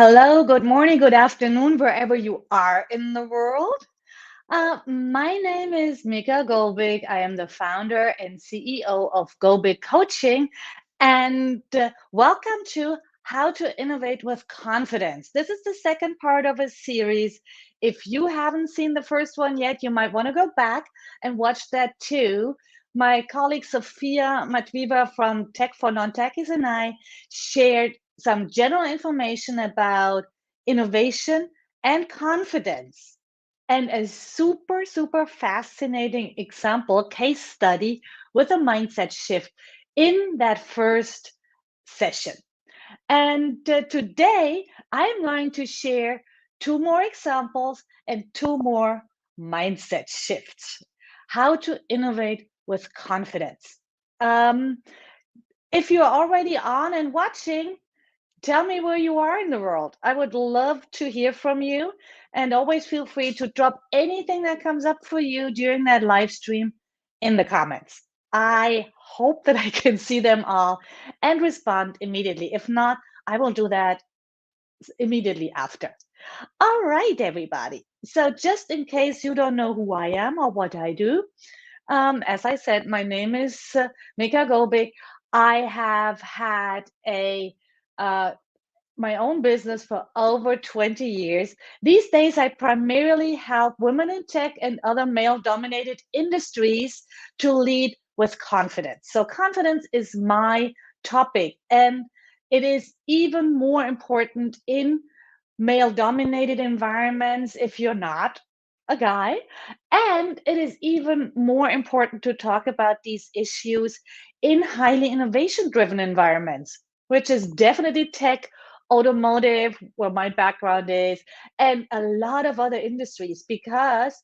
Hello, good morning, good afternoon, wherever you are in the world. My name is Mika Golbig. I am the founder and CEO of Golbig Coaching. And welcome to How to Innovate with Confidence. This is the second part of a series. If you haven't seen the first one yet, you might want to go back and watch that too. My colleague Sophia Matviva from Tech for Non-Techies and I shared some general information about innovation and confidence and a super fascinating example case study with a mindset shift in that first session. And today I'm going to share two more examples and two more mindset shifts. How to innovate with confidence. Um, if you're already on and watching, tell me where you are in the world. I would love to hear from you. And always feel free to drop anything that comes up for you during that live stream in the comments. I hope that I can see them all and respond immediately. If not, I will do that immediately after. All right, everybody. So, just in case you don't know who I am or what I do, as I said, my name is Mika Gobik. I have had a uh, my own business for over 20 years. These days, I primarily help women in tech and other male dominated industries to lead with confidence. So, confidence is my topic, and it is even more important in male dominated environments if you're not a guy. And it is even more important to talk about these issues in highly innovation driven environments, which is definitely tech, automotive, where my background is, and a lot of other industries, because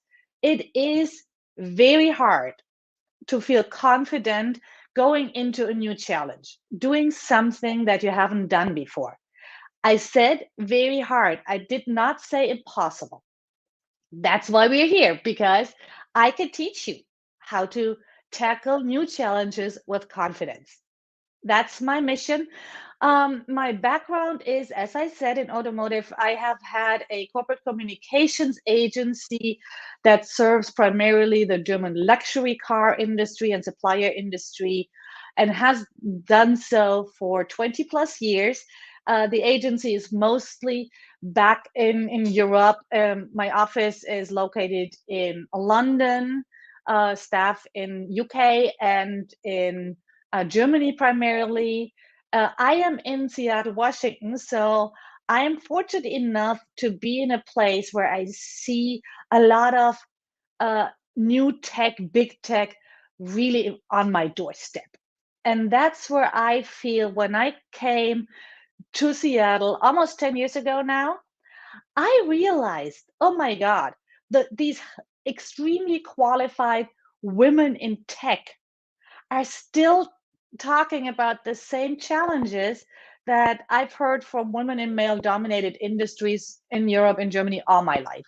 it is very hard to feel confident going into a new challenge, doing something that you haven't done before. I said very hard. I did not say impossible. That's why we're here, because I can teach you how to tackle new challenges with confidence. That's my mission. My background is, as I said, in automotive. I have had a corporate communications agency that serves primarily the German luxury car industry and supplier industry, and has done so for 20 plus years. The agency is mostly back in Europe. My office is located in London, staff in UK and in Germany primarily. I am in Seattle, Washington, so I am fortunate enough to be in a place where I see a lot of uh, new tech, big tech, really on my doorstep. And that's where I feel when I came to Seattle almost 10 years ago now, I realized, oh my God, that these extremely qualified women in tech are still talking about the same challenges that I've heard from women in male dominated industries in Europe and Germany all my life.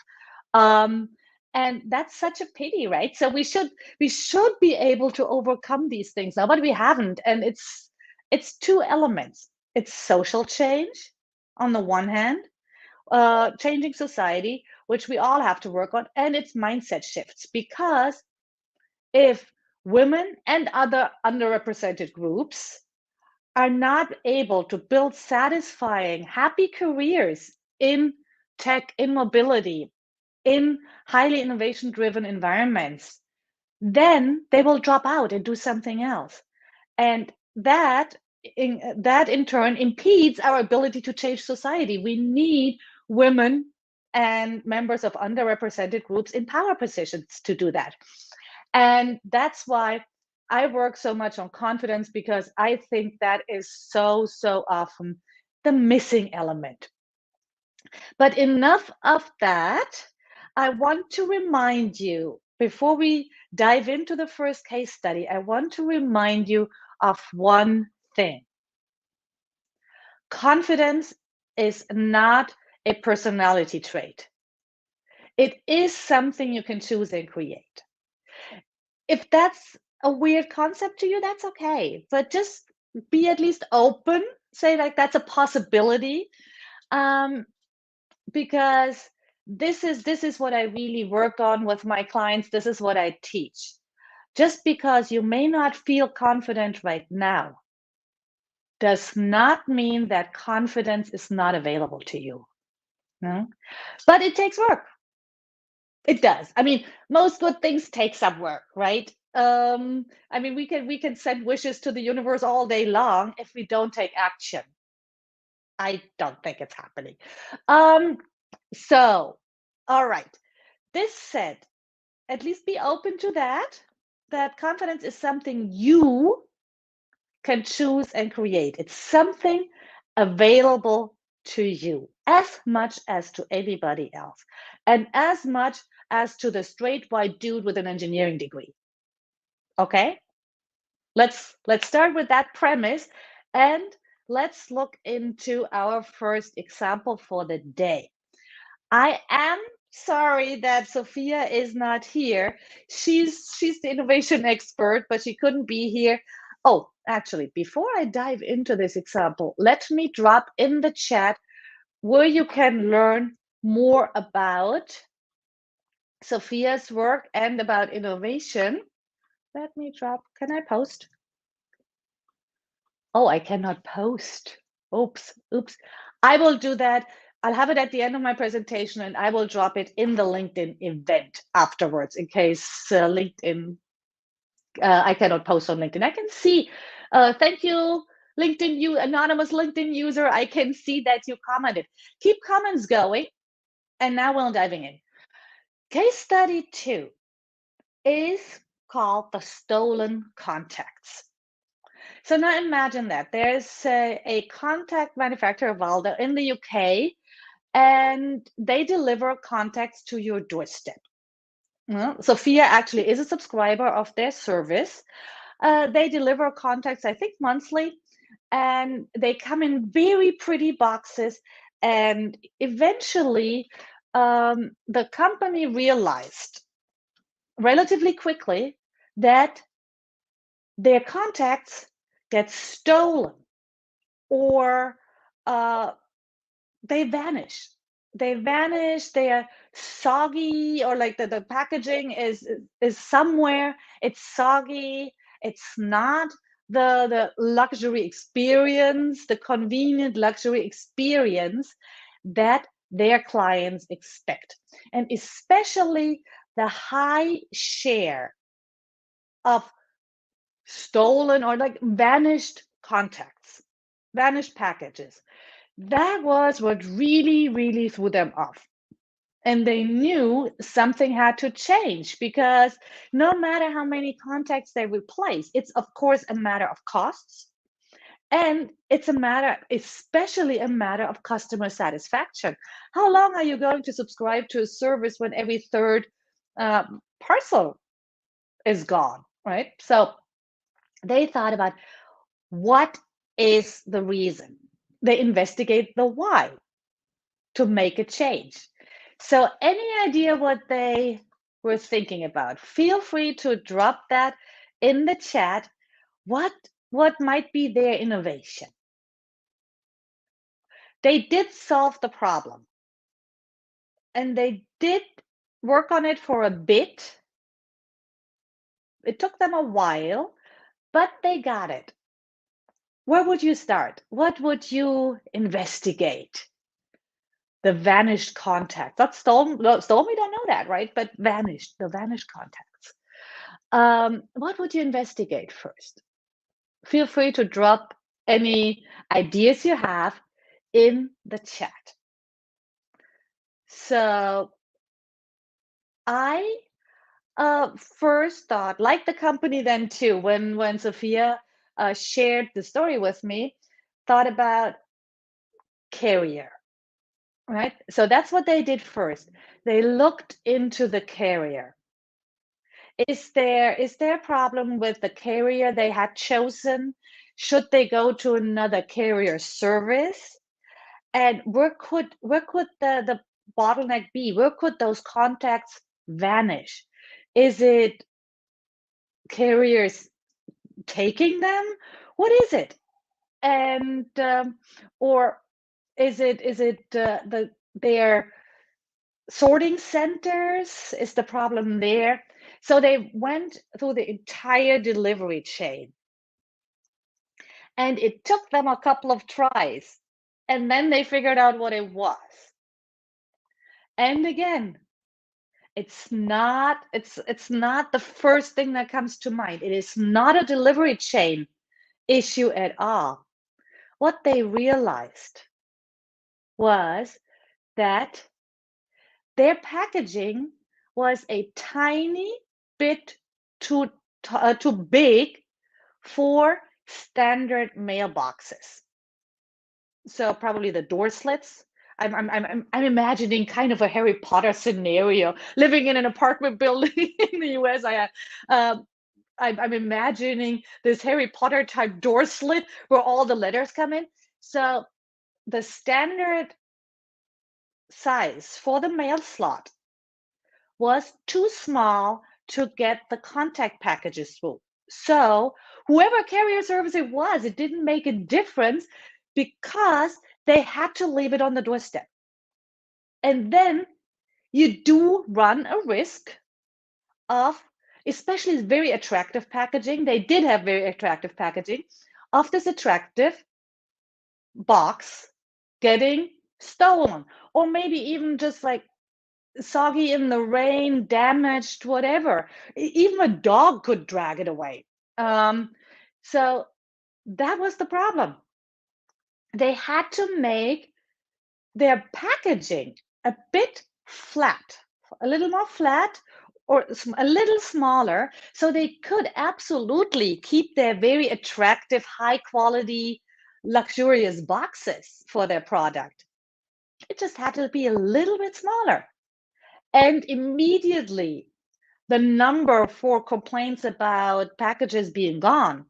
Um, and that's such a pity, right? So we should be able to overcome these things now, but we haven't. And it's two elements. It's social change on the one hand, changing society, which we all have to work on, and it's mindset shifts. Because if women and other underrepresented groups are not able to build satisfying, happy careers in tech, in mobility, in highly innovation driven environments, then they will drop out and do something else. And that in turn impedes our ability to change society. We need women and members of underrepresented groups in power positions to do that. And that's why I work so much on confidence, because I think that is so often the missing element. But enough of that. I want to remind you, before we dive into the first case study, I want to remind you of one thing. Confidence is not a personality trait. It is something you can choose and create. If that's a weird concept to you, that's okay. But just be at least open, say like that's a possibility. Because this is what I really work on with my clients. This is what I teach. Just because you may not feel confident right now does not mean that confidence is not available to you. No? But it takes work. It does. I mean, most good things take some work, right? I mean, we can send wishes to the universe all day long. If we don't take action, I don't think it's happening. Um, so, all right. This said, at least be open to that. That confidence is something you can choose and create. It's something available to you as much as to anybody else, and as much as to the straight white dude with an engineering degree. Okay? Let's start with that premise, and let's look into our first example for the day. I am sorry that Sophia is not here. She's the innovation expert, but she couldn't be here. Oh, actually, before I dive into this example, let me drop in the chat where you can learn more about Sophia's work and about innovation. Let me drop. Can I post? Oh, I cannot post. Oops, oops. I will do that. I'll have it at the end of my presentation, and I will drop it in the LinkedIn event afterwards in case LinkedIn, I cannot post on LinkedIn. I can see, thank you, LinkedIn, you anonymous LinkedIn user. I can see that you commented. Keep comments going. And now we're diving in. Case study 2 is called the stolen contacts. So now imagine that there's a contact manufacturer, Valda, in the UK, and they deliver contacts to your doorstep. Well, Sophia actually is a subscriber of their service. They deliver contacts, I think, monthly, and they come in very pretty boxes. And eventually, the company realized relatively quickly that their contacts get stolen or uh, they vanish. They vanish. They are soggy, or like the packaging is somewhere. It's soggy. It's not the luxury experience, the convenient luxury experience that their clients expect, and especially the high share of stolen or like vanished contacts, vanished packages. That was what really, really threw them off. And they knew something had to change because no matter how many contacts they replace, it's of course a matter of costs. And it's a matter, especially a matter of customer satisfaction. How long are you going to subscribe to a service when every third parcel is gone, right? So they thought about what is the reason. They investigate the why to make a change. So, any idea what they were thinking about? Feel free to drop that in the chat. What might be their innovation? They did solve the problem, and they did work on it for a bit. It took them a while, but they got it. Where would you start? What would you investigate? The vanished contact. That's stolen. No, stolen, we don't know that, right? But vanished, the vanished contacts. What would you investigate first? Feel free to drop any ideas you have in the chat. So I first thought, like the company then too, when Sophia shared the story with me, thought about carrier, right? So that's what they did first. They looked into the carrier. Is there a problem with the carrier they had chosen? Should they go to another carrier service? And where could the bottleneck be? Where could those contacts vanish? Is it carriers taking them? What is it? And or Is it their sorting centers? Is the problem there? So they went through the entire delivery chain, and it took them a couple of tries, and then they figured out what it was. And again, it's not the first thing that comes to mind. It is not a delivery chain issue at all. What they realized was that their packaging was a tiny bit too big for standard mailboxes. So probably the door slits. I'm imagining kind of a Harry Potter scenario, living in an apartment building in the US. I'm imagining this Harry Potter type door slit where all the letters come in. So the standard size for the mail slot was too small to get the contact packages through. So whoever carrier service it was, it didn't make a difference because they had to leave it on the doorstep. And then you do run a risk of, especially very attractive packaging. They did have very attractive packaging of this attractive box getting stolen, or maybe even just like soggy in the rain, damaged, whatever. Even a dog could drag it away. So that was the problem. They had to make their packaging a bit flat, a little more flat, or a little smaller, so they could absolutely keep their very attractive, high quality, luxurious boxes for their product. It just had to be a little bit smaller. And immediately, the number for complaints about packages being gone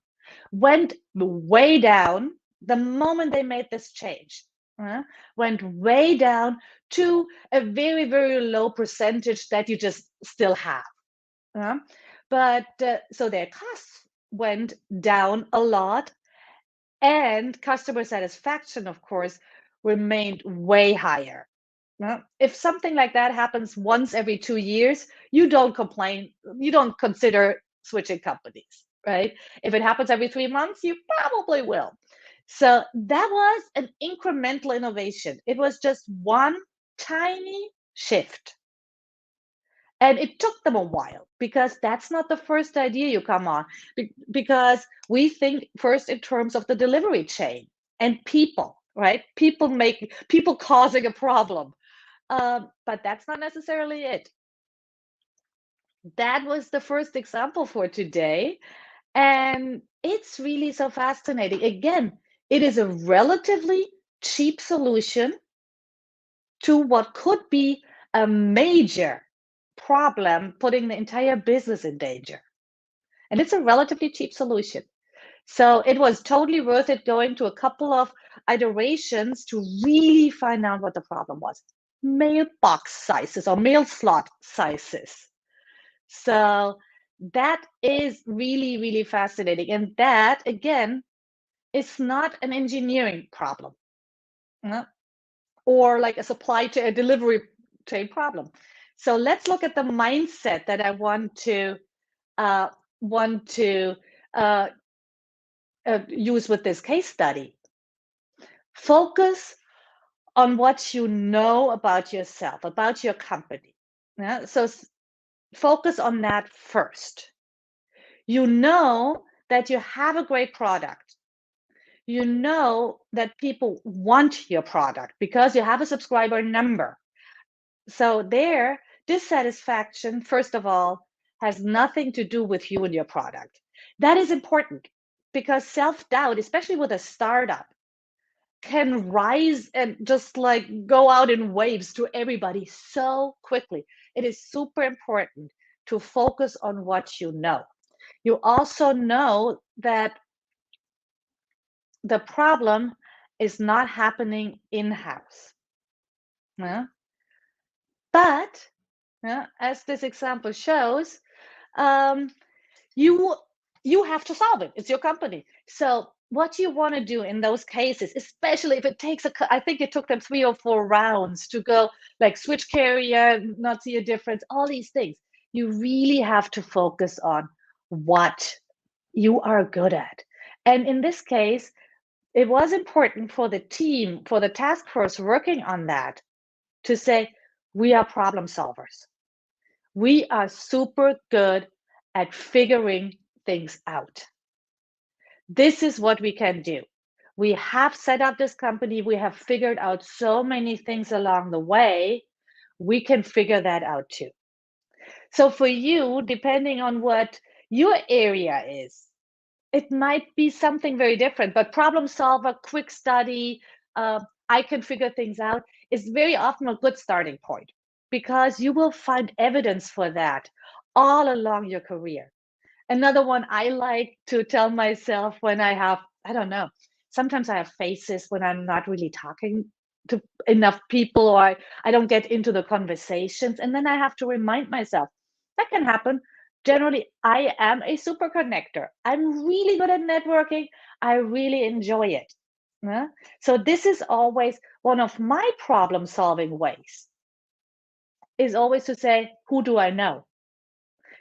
went way down the moment they made this change. Went way down to a very, very low percentage that you just still have. But so their costs went down a lot, and customer satisfaction, of course, remained way higher. If something like that happens once every 2 years, you don't complain, you don't consider switching companies, right? If it happens every 3 months, you probably will. So that was an incremental innovation. It was just one tiny shift. And it took them a while because that's not the first idea you come on, because we think first in terms of the delivery chain and people, right? People causing a problem. But that's not necessarily it. That was the first example for today. And it's really so fascinating. Again, it is a relatively cheap solution to what could be a major problem, putting the entire business in danger. And it's a relatively cheap solution. So it was totally worth it going to a couple of iterations to really find out what the problem was. Mailbox sizes or mail slot sizes. So that is really, really fascinating. And that, again, is not an engineering problem, or like a a delivery chain problem. So let's look at the mindset that I want to uh, want to uh, use with this case study. Focus on what you know about yourself, about your company. So focus on that first. You know that you have a great product. You know that people want your product because you have a subscriber number. So their dissatisfaction, first of all, has nothing to do with you and your product. That is important because self-doubt, especially with a startup, can rise and just like go out in waves to everybody so quickly. It is super important to focus on what you know. You also know that the problem is not happening in-house. But as this example shows, um, you have to solve it. It's your company. So what you want to do in those cases, especially if it takes I think it took them 3 or 4 rounds to go like switch carrier, not see a difference, all these things. You really have to focus on what you are good at. And in this case, it was important for the team, for the task force working on that, to say, we are problem solvers. We are super good at figuring things out. This is what we can do. We have set up this company. We have figured out so many things along the way. We can figure that out too. So for you, depending on what your area is, it might be something very different, but problem solver, quick study, I can figure things out is very often a good starting point, because you will find evidence for that all along your career. Another one I like to tell myself when I have, I don't know, sometimes I have phases when I'm not really talking to enough people, or I don't get into the conversations. And then I have to remind myself that can happen. Generally, I am a super connector. I'm really good at networking. I really enjoy it. Yeah? So this is always one of my problem solving ways, is always to say, who do I know?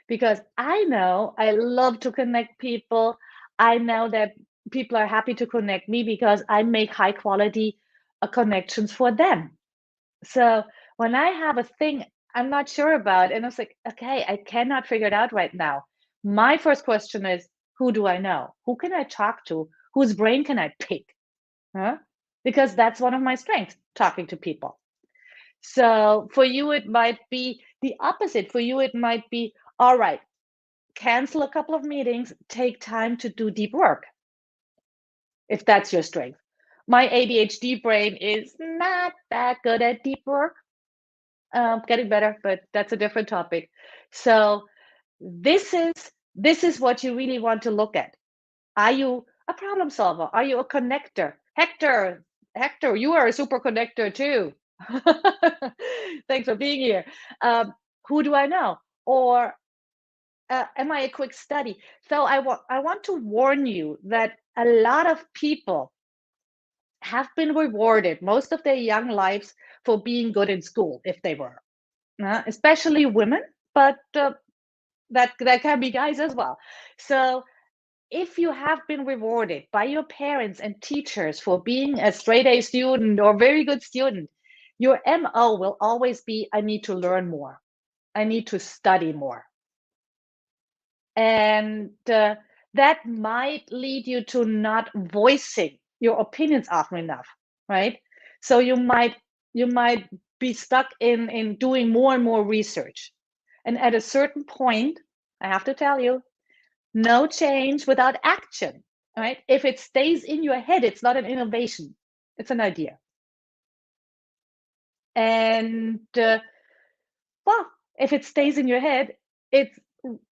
Because I know I love to connect people. I know that people are happy to connect me because I make high quality connections for them. So when I have a thing I'm not sure about, and I was like, okay, I cannot figure it out right now. My first question is, who do I know? Who can I talk to? Whose brain can I pick? Huh? Because that's one of my strengths, talking to people. So for you, it might be the opposite. For you, it might be, all right, cancel a couple of meetings, take time to do deep work, if that's your strength. My ADHD brain is not that good at deep work. Getting better, but that's a different topic. So this is this is what you really want to look at. Are you a problem solver? Are you a connector? Hector, you are a super connector too. Thanks for being here. Who do I know? Or am I a quick study? So I want to warn you that a lot of people have been rewarded most of their young lives for being good in school, if they were, especially women, but that can be guys as well. So if you have been rewarded by your parents and teachers for being a straight A student or very good student, your MO will always be, I need to learn more. I need to study more. And that might lead you to not voicing your opinions often enough, right? So you might be stuck in doing more and more research. And at a certain point, I have to tell you, no change without action, right? If it stays in your head, it's not an innovation, it's an idea. And well, if it stays in your head, it's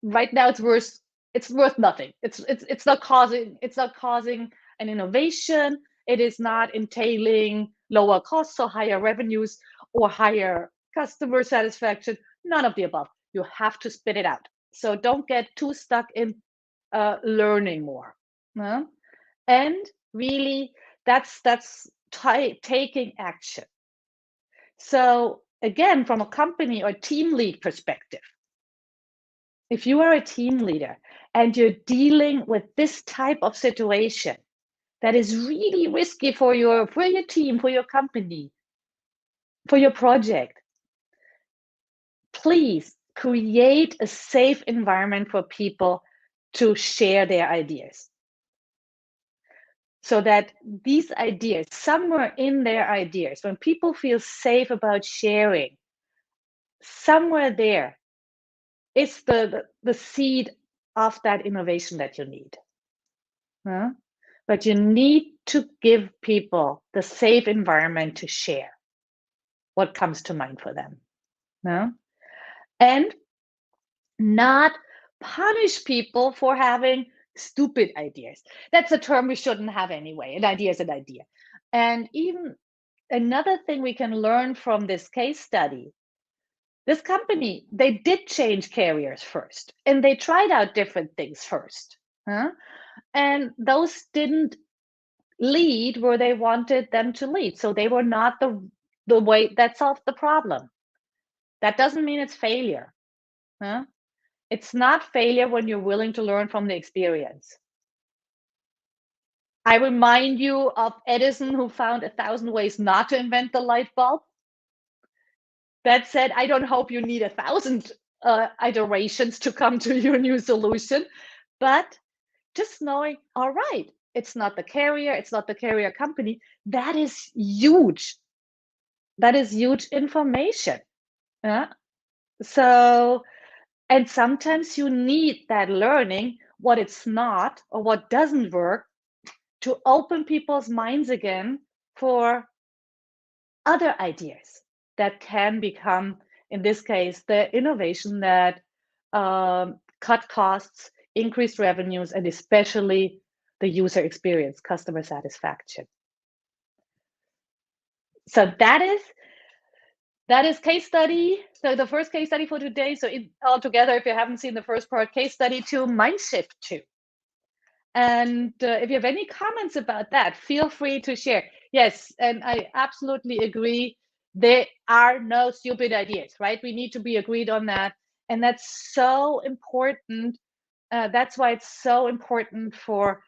right now it's worth nothing. It's not causing an innovation. It is not entailing lower costs or higher revenues or higher customer satisfaction. None of the above. You have to spit it out. So don't get too stuck in learning more. No? And really, that's taking action. So again, from a company or team lead perspective, if you are a team leader and you're dealing with this type of situation that is really risky for your team, for your company, for your project, please create a safe environment for people to share their ideas. So that these ideas, somewhere in their ideas, when people feel safe about sharing, somewhere there is the seed of that innovation that you need. Huh? But you need to give people the safe environment to share what comes to mind for them. Huh? And not punish people for having stupid ideas. That's a term we shouldn't have anyway. An idea is an idea. And even another thing we can learn from this case study, this company, they did change carriers first, and they tried out different things first. Huh? And those didn't lead where they wanted them to lead. So they were not the way that solved the problem. That doesn't mean it's failure. Huh? It's not failure when you're willing to learn from the experience. I remind you of Edison, who found 1,000 ways not to invent the light bulb. That said, I don't hope you need 1,000 iterations to come to your new solution, but just knowing, all right, it's not the carrier, it's not the carrier company, that is huge. That is huge information. Yeah. So, and sometimes you need that learning what it's not or what doesn't work to open people's minds again for other ideas that can become, in this case, the innovation that cut costs, increased revenues, and especially the user experience, customer satisfaction. So that is case study. So the first case study for today. So altogether, if you haven't seen the first part, case study 2, Mindshift 2. And if you have any comments about that, feel free to share. Yes, and I absolutely agree. There are no stupid ideas, right? We need to be agreed on that. And that's so important. That's why it's so important for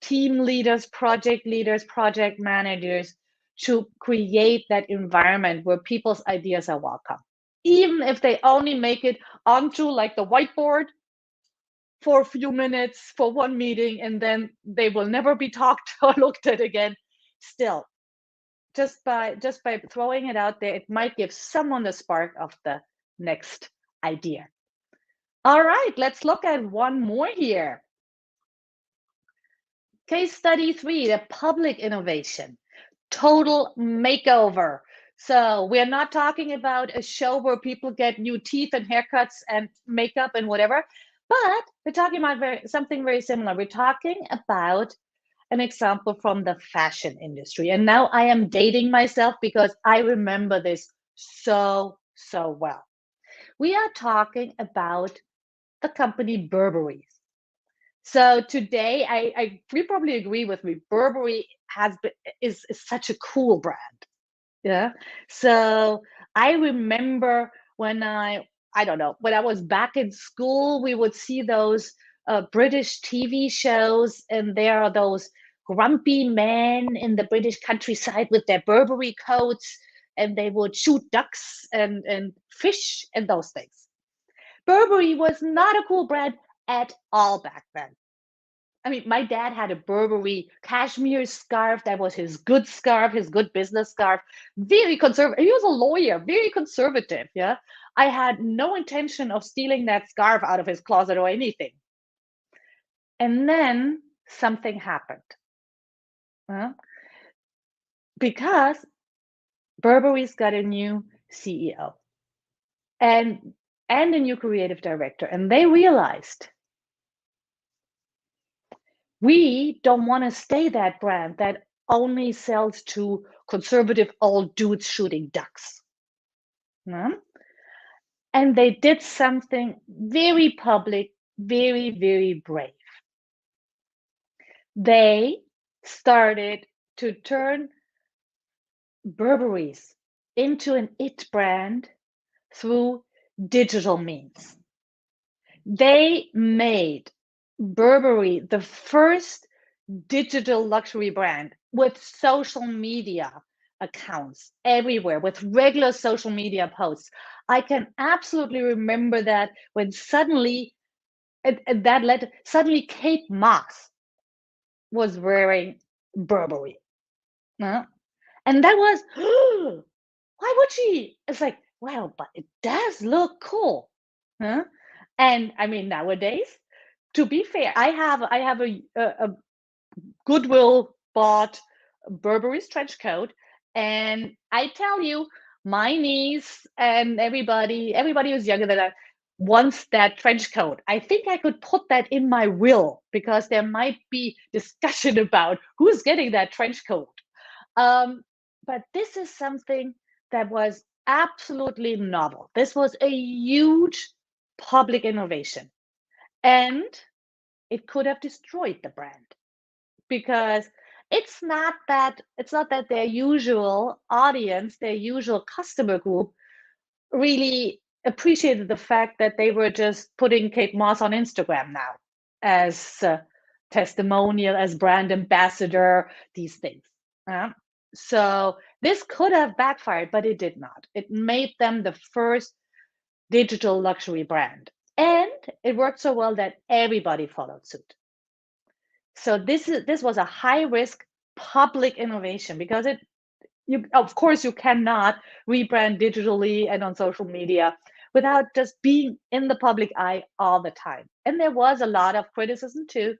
team leaders, project managers to create that environment where people's ideas are welcome. Even if they only make it onto like the whiteboard for a few minutes for one meeting and then they will never be talked or looked at again, still just by throwing it out there, it might give someone the spark of the next idea. All right, let's look at one more here. Case study 3, the public innovation, total makeover. So we're not talking about a show where people get new teeth and haircuts and makeup and whatever, but we're talking about something very similar. We're talking about an example from the fashion industry. And now I am dating myself because I remember this so well. We are talking about the company Burberry. So today, we probably agree with me. Burberry is such a cool brand. Yeah. So I remember when I don't know, when I was back in school, we would see those British TV shows, and there are those grumpy men in the British countryside with their Burberry coats, and they would shoot ducks and fish and those things. Burberry was not a cool brand at all back then. I mean, my dad had a Burberry cashmere scarf. That was his good scarf, his good business scarf. Very conservative. He was a lawyer, very conservative. Yeah. I had no intention of stealing that scarf out of his closet or anything. And then something happened. Because Burberry's got a new CEO and a new creative director. And they realized we don't want to stay that brand that only sells to conservative old dudes shooting ducks. And they did something very public, very, very brave. They started to turn Burberry's into an it brand through digital means. They made Burberry the first digital luxury brand with social media accounts everywhere, with regular social media posts. I can absolutely remember that when suddenly suddenly Kate Moss was wearing Burberry. And that was, why would she? It's like, well, but it does look cool. And I mean, nowadays, to be fair, I have a Goodwill bought Burberry's trench coat, and I tell you, my niece and everybody who's younger than that wants that trench coat. I think I could put that in my will because there might be discussion about who's getting that trench coat. But this is something that was absolutely novel. This was a huge public innovation, and it could have destroyed the brand because it's not that their usual audience, their usual customer group really appreciated the fact that they were just putting Kate Moss on Instagram now as testimonial, as brand ambassador, these things. So this could have backfired, but it did not. It made them the first digital luxury brand. And it worked so well that everybody followed suit. So this was a high risk public innovation because of course you cannot rebrand digitally and on social media without just being in the public eye all the time. And there was a lot of criticism too,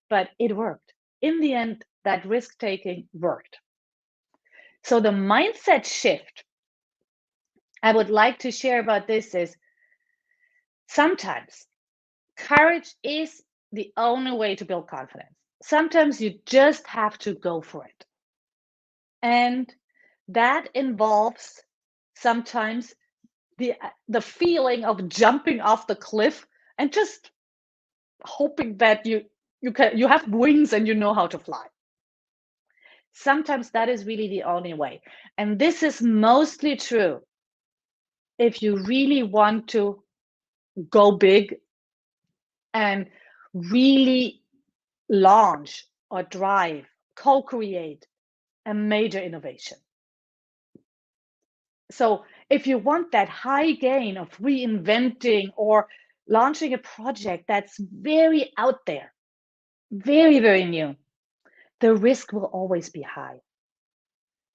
but it worked. In the end, that risk taking worked. So the mindset shift I would like to share about this is sometimes courage is the only way to build confidence. Sometimes you just have to go for it. And that involves sometimes the feeling of jumping off the cliff and just hoping that you have wings and you know how to fly. Sometimes that is really the only way. And this is mostly true if you really want to go big and really launch or drive, co-create a major innovation. So if you want that high gain of reinventing or launching a project that's very out there, very, very new, the risk will always be high.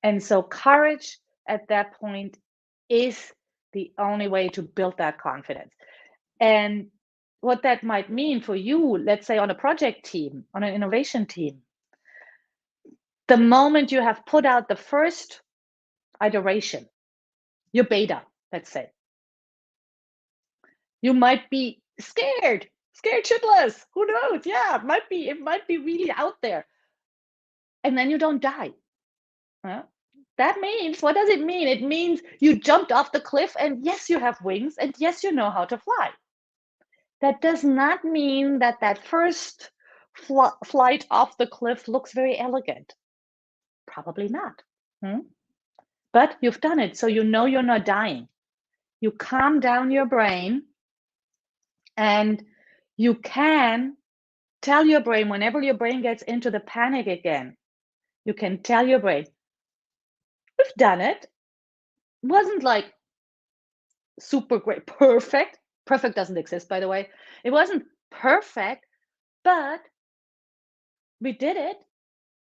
And so courage at that point is the only way to build that confidence. And what that might mean for you, let's say on a project team, on an innovation team, the moment you have put out the first iteration, your beta, let's say, you might be scared shitless. Who knows? Yeah, it might be really out there. And then you don't die. That means, what does it mean? It means you jumped off the cliff and yes, you have wings and yes, you know how to fly. That does not mean that that first flight off the cliff looks very elegant. Probably not. But you've done it, so you know you're not dying. You calm down your brain and you can tell your brain, whenever your brain gets into the panic again, you can tell your brain, we've done it. It wasn't like super great, perfect. Perfect doesn't exist, by the way. It wasn't perfect, but we did it.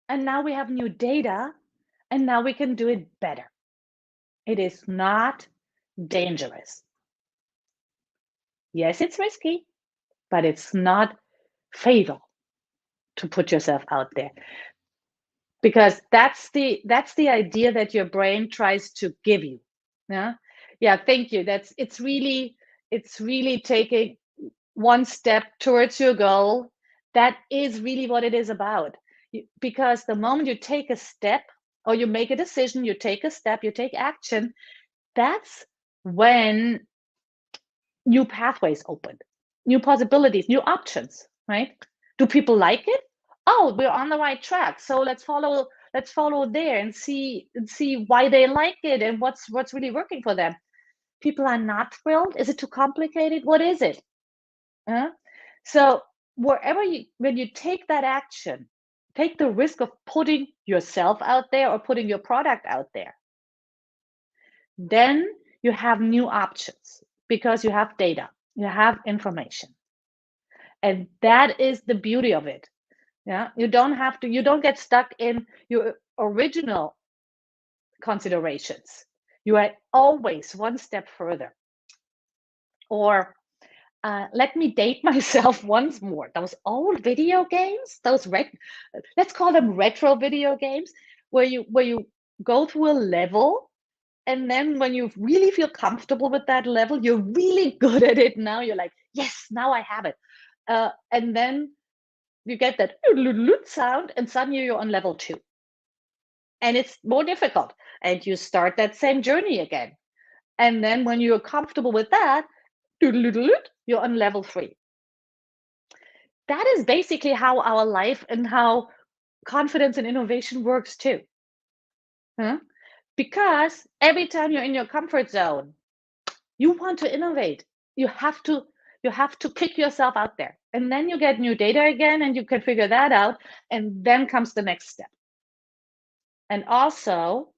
And now we have new data, and now we can do it better. It is not dangerous. Yes, it's risky, but it's not fatal to put yourself out there. Because that's the idea that your brain tries to give you. Yeah, thank you. It's really taking one step towards your goal. That is really what it is about. Because the moment you take a step or you make a decision, you take a step, you take action, that's when new pathways open, new possibilities, new options, right? Do people like it? Oh, we're on the right track. So let's follow there and see why they like it and what's really working for them. People are not thrilled. Is it too complicated? What is it? So when you take that action, take the risk of putting yourself out there or putting your product out there, then you have new options because you have data, you have information. And that is the beauty of it. Yeah, you don't get stuck in your original considerations. You are always one step further. Or let me date myself once more. Those old video games, let's call them retro video games, where you go through a level, and then when you really feel comfortable with that level, you're really good at it now. You're like, yes, now I have it. And then you get that sound, and suddenly you're on level 2. And it's more difficult. And you start that same journey again. And then when you're comfortable with that, you're on level 3. That is basically how our life and how confidence and innovation works too. Huh? Because every time you're in your comfort zone, you want to innovate. You have to you have to kick yourself out there. And then you get new data again and you can figure that out. And then comes the next step. And also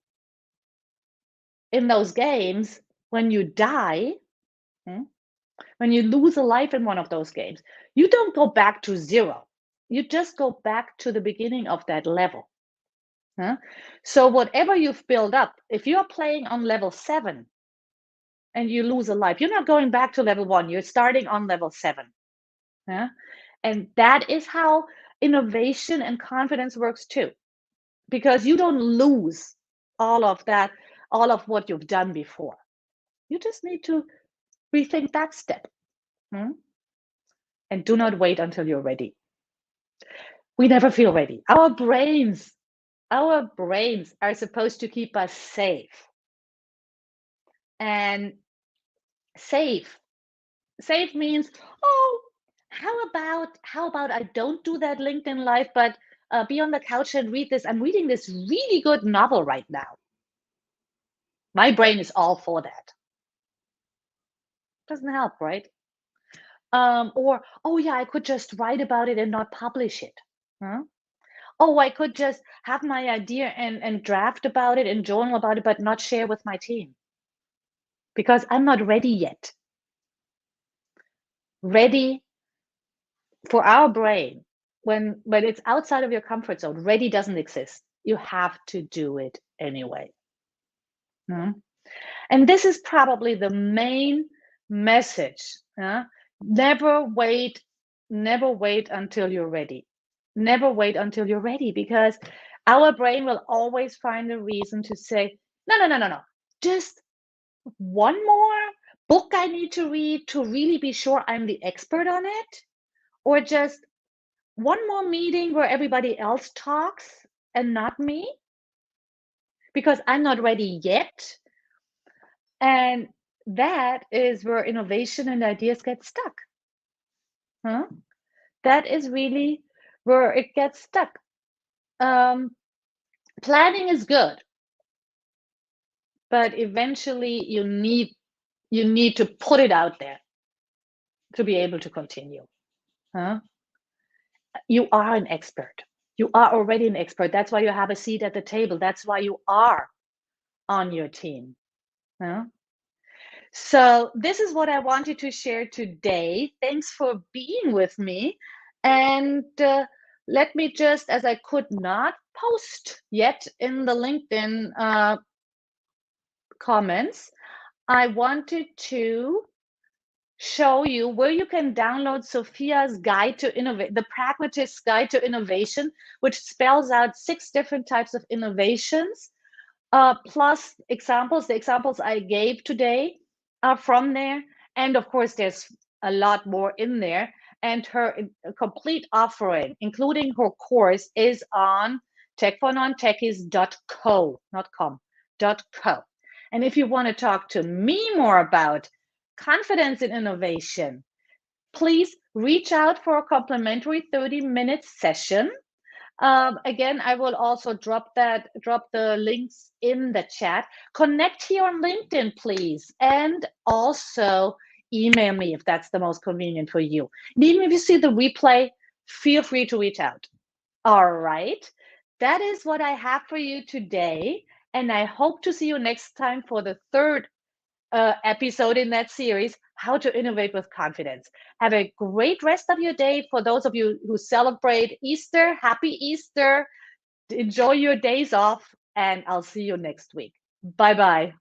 in those games, when you die, hmm, when you lose a life in one of those games, you don't go back to zero. You just go back to the beginning of that level. Huh? So whatever you've built up, if you're playing on level 7 and you lose a life, you're not going back to level 1. You're starting on level 7. Huh? And that is how innovation and confidence works too, because you don't lose all of that, all of what you've done before. You just need to rethink that step. Hmm? And do not wait until you're ready. We never feel ready. Our brains are supposed to keep us safe. And safe. Safe means, oh, how about I don't do that LinkedIn live, but be on the couch and read this. I'm reading this really good novel right now. My brain is all for that. Doesn't help, right? Or, oh yeah, I could just write about it and not publish it. Huh? Oh, I could just have my idea and draft about it and journal about it, but not share with my team because I'm not ready yet. Ready for our brain, when it's outside of your comfort zone, ready doesn't exist. You have to do it anyway. Hmm? And this is probably the main message. Never wait, never wait until you're ready. Never wait until you're ready, because our brain will always find a reason to say, no, no, no, no, no. Just one more book I need to read to really be sure I'm the expert on it, or just one more meeting where everybody else talks and not me, because I'm not ready yet. And that is where innovation and ideas get stuck. Huh? That is really where it gets stuck. Um, Planning is good, but eventually you need to put it out there to be able to continue. Huh? You are an expert. You are already an expert. That's why you have a seat at the table. That's why you are on your team. Huh? So this is what I wanted to share today. Thanks for being with me. And let me just, as I could not post yet in the LinkedIn comments, I wanted to show you where you can download Sophia's guide to innovate, the pragmatist guide to innovation, which spells out 6 different types of innovations, plus examples. The examples I gave today are from there. And of course, there's a lot more in there. And her complete offering, including her course, is on techfornontechies.co, not com, .co. And if you want to talk to me more about confidence in innovation, please reach out for a complimentary 30-minute session. Again, I will also drop the links in the chat. Connect here on LinkedIn, please. And also email me if that's the most convenient for you. And even if you see the replay, feel free to reach out. All right. That is what I have for you today. And I hope to see you next time for the third episode in that series, How to Innovate with Confidence. Have a great rest of your day. For those of you who celebrate Easter, happy Easter. Enjoy your days off, and I'll see you next week. Bye-bye.